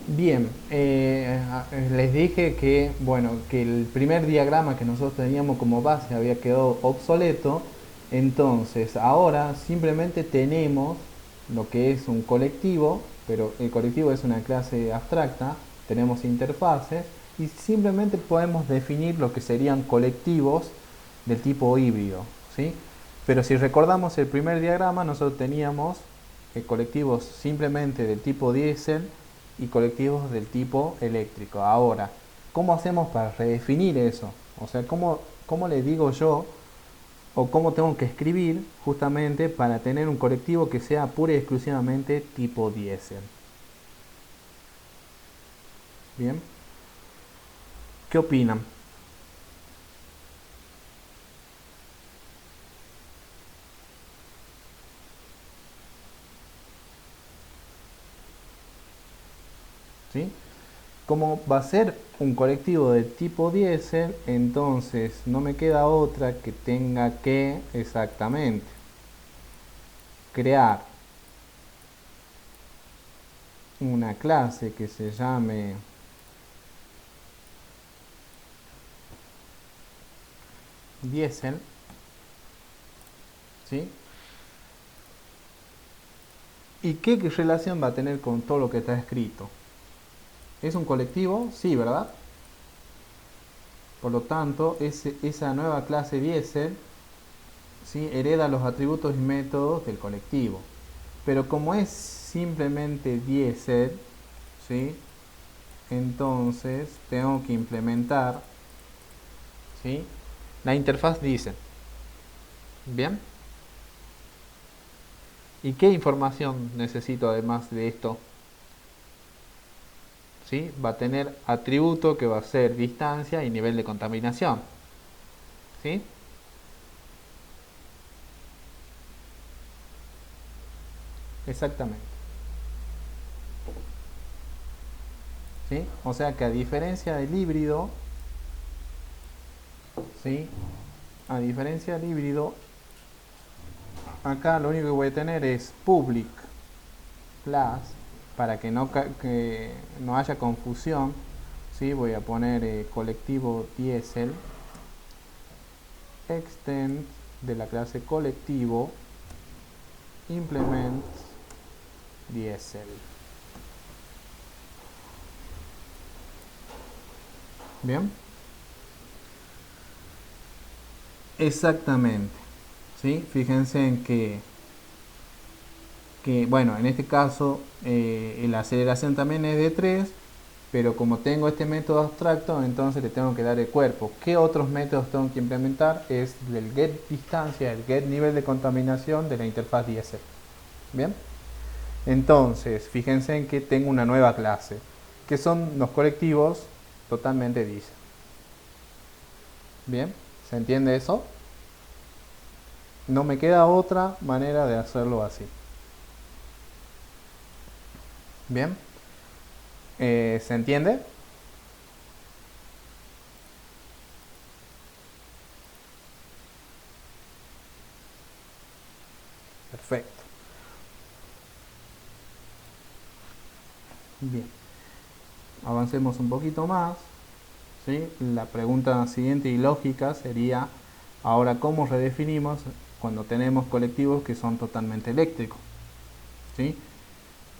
Bien, les dije que, bueno, que el primer diagrama que nosotros teníamos como base había quedado obsoleto. Entonces ahora simplemente tenemos lo que es un colectivo, pero el colectivo es una clase abstracta, tenemos interfaces y simplemente podemos definir lo que serían colectivos del tipo híbrido, ¿sí? Pero si recordamos el primer diagrama, nosotros teníamos colectivos simplemente del tipo diésel y colectivos del tipo eléctrico. Ahora, ¿cómo hacemos para redefinir eso? O sea, ¿cómo le digo yo o cómo tengo que escribir justamente para tener un colectivo que sea pura y exclusivamente tipo diésel? Bien, ¿qué opinan? ¿Sí? Como va a ser un colectivo de tipo diésel, entonces no me queda otra que tenga que exactamente crear una clase que se llame diésel, ¿sí? ¿Y qué relación va a tener con todo lo que está escrito? ¿Es un colectivo? Sí, ¿verdad? Por lo tanto, esa nueva clase diésel, ¿sí?, hereda los atributos y métodos del colectivo. Pero como es simplemente diésel, ¿sí?, entonces tengo que implementar, ¿sí?, la interfaz diésel. ¿Bien? ¿Y qué información necesito además de esto? ¿Sí? Va a tener atributo que va a ser distancia y nivel de contaminación. ¿Sí? Exactamente. ¿Sí? O sea que a diferencia del híbrido, ¿sí?, a diferencia del híbrido, acá lo único que voy a tener es public class para que no haya confusión. ¿Sí? Voy a poner colectivo diésel extend de la clase colectivo implement diésel. Bien, exactamente. ¿Sí? Fíjense en que bueno, en este caso la aceleración también es de 3, pero como tengo este método abstracto, entonces le tengo que dar el cuerpo. ¿Qué otros métodos tengo que implementar? Es el get distancia, el get nivel de contaminación de la interfaz diésel. Bien, entonces fíjense en que tengo una nueva clase, que son los colectivos totalmente diésel. Bien, ¿se entiende eso? No me queda otra manera de hacerlo así. Bien, ¿se entiende? Perfecto. Bien, avancemos un poquito más. ¿Sí? La pregunta siguiente y lógica sería, ahora, ¿cómo redefinimos cuando tenemos colectivos que son totalmente eléctricos? ¿Sí?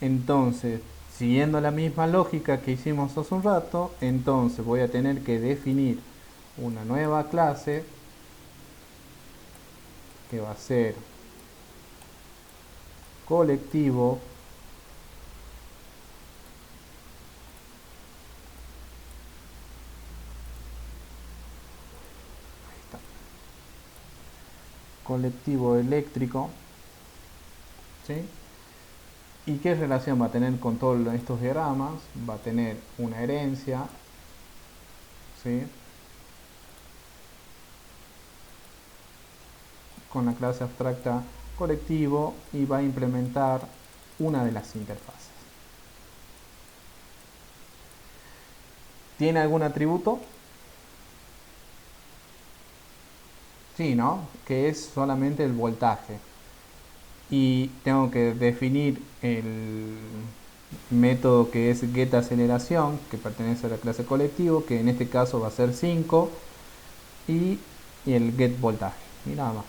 Entonces, siguiendo la misma lógica que hicimos hace un rato, entonces voy a tener que definir una nueva clase que va a ser colectivo colectivo eléctrico. ¿Sí? ¿Y qué relación va a tener con todos estos diagramas? Va a tener una herencia, ¿sí?, con la clase abstracta colectivo, y va a implementar una de las interfaces. ¿Tiene algún atributo? Sí, ¿no? Que es solamente el voltaje. Y tengo que definir el método que es getAceleración, que pertenece a la clase colectivo, que en este caso va a ser 5, y el getVoltaje, y nada más.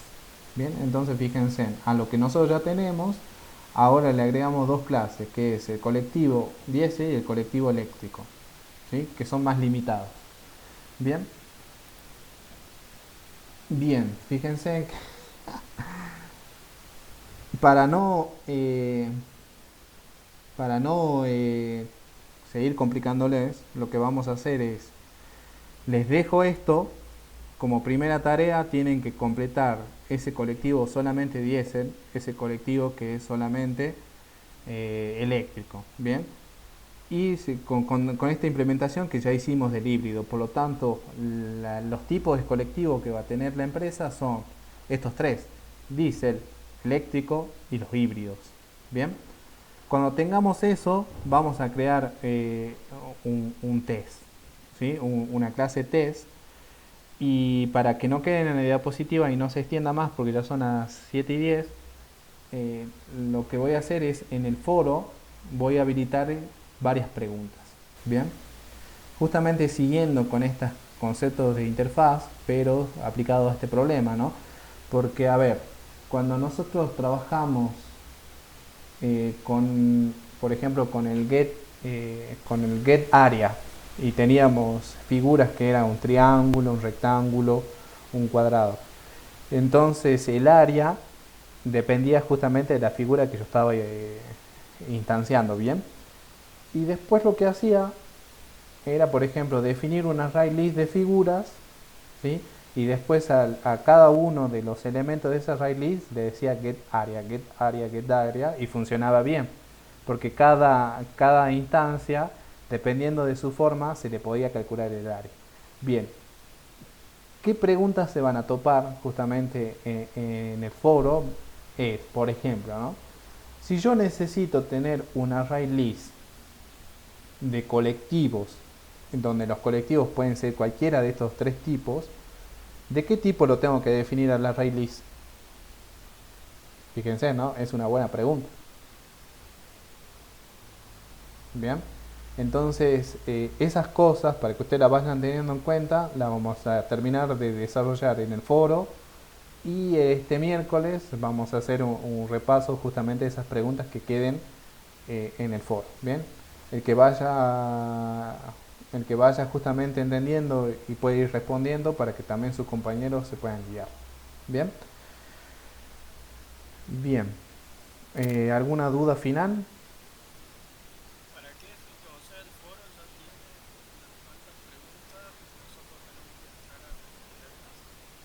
Bien, entonces fíjense, a lo que nosotros ya tenemos, ahora le agregamos dos clases, que es el colectivo diésel y el colectivo eléctrico, ¿sí?, que son más limitados. Bien, Bien, fíjense que para no, eh, para no seguir complicándoles, lo que vamos a hacer es, les dejo esto, como primera tarea tienen que completar ese colectivo solamente diésel, ese colectivo que es solamente eléctrico, ¿bien? Y con esta implementación que ya hicimos del híbrido, por lo tanto, los tipos de colectivo que va a tener la empresa son estos tres: diésel, eléctrico y los híbridos. Bien, cuando tengamos eso, vamos a crear un test, ¿sí? Una clase test. Y para que no queden en la diapositiva y no se extienda más, porque ya son las 7:10, lo que voy a hacer es en el foro voy a habilitar varias preguntas. Bien, justamente siguiendo con estos conceptos de interfaz, pero aplicado a este problema, ¿no? Porque, a ver, cuando nosotros trabajamos por ejemplo, con el get area, y teníamos figuras que eran un triángulo, un rectángulo, un cuadrado. Entonces el área dependía justamente de la figura que yo estaba instanciando, ¿bien? Y después lo que hacía era, por ejemplo, definir una array list de figuras, ¿sí? Y después a cada uno de los elementos de esa array list le decía get area, get area, get area, y funcionaba bien, porque cada instancia, dependiendo de su forma, se le podía calcular el área. Bien, ¿qué preguntas se van a topar justamente en el foro? Es, por ejemplo, ¿no? Si yo necesito tener un array list de colectivos, en donde los colectivos pueden ser cualquiera de estos tres tipos, ¿de qué tipo lo tengo que definir al array list? Fíjense, ¿no? Es una buena pregunta. Bien, entonces esas cosas, para que ustedes las vayan teniendo en cuenta, las vamos a terminar de desarrollar en el foro. Y este miércoles vamos a hacer un repaso justamente de esas preguntas que queden en el foro. Bien, el que vaya el que vaya justamente entendiendo y puede ir respondiendo para que también sus compañeros se puedan guiar. Bien, bien. ¿Alguna duda final? ¿Para qué efecto? O sea, el foro ya tiene unas cuantas preguntas, nosotros tenemos que entrar a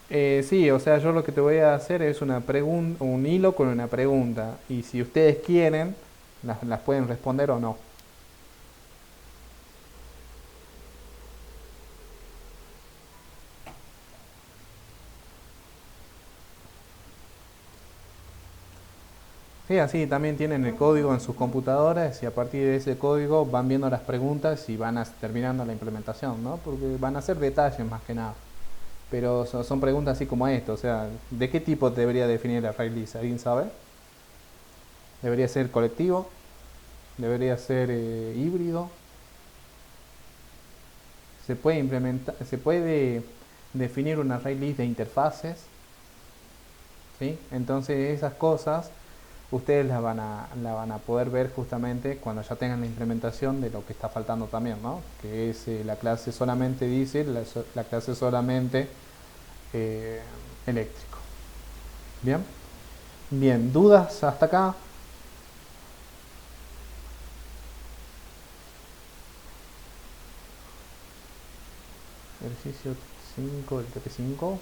responderlas. Sí, o sea, yo lo que te voy a hacer es un hilo con una pregunta. Y si ustedes quieren, las pueden responder o no. Sí, así también tienen el código en sus computadoras y a partir de ese código van viendo las preguntas y van terminando la implementación, ¿no? Porque van a ser detalles más que nada. Pero son preguntas así como esto, o sea, ¿de qué tipo debería definir el array list? ¿Alguien sabe? ¿Debería ser colectivo? ¿Debería ser híbrido? Se puede definir un array list de interfaces, ¿sí? Entonces esas cosas ustedes la van a poder ver justamente cuando ya tengan la implementación de lo que está faltando también, ¿no? Que es la clase solamente diésel, la clase solamente eh, eléctrico. Bien, bien, ¿dudas hasta acá? Ejercicio 5 del TP5.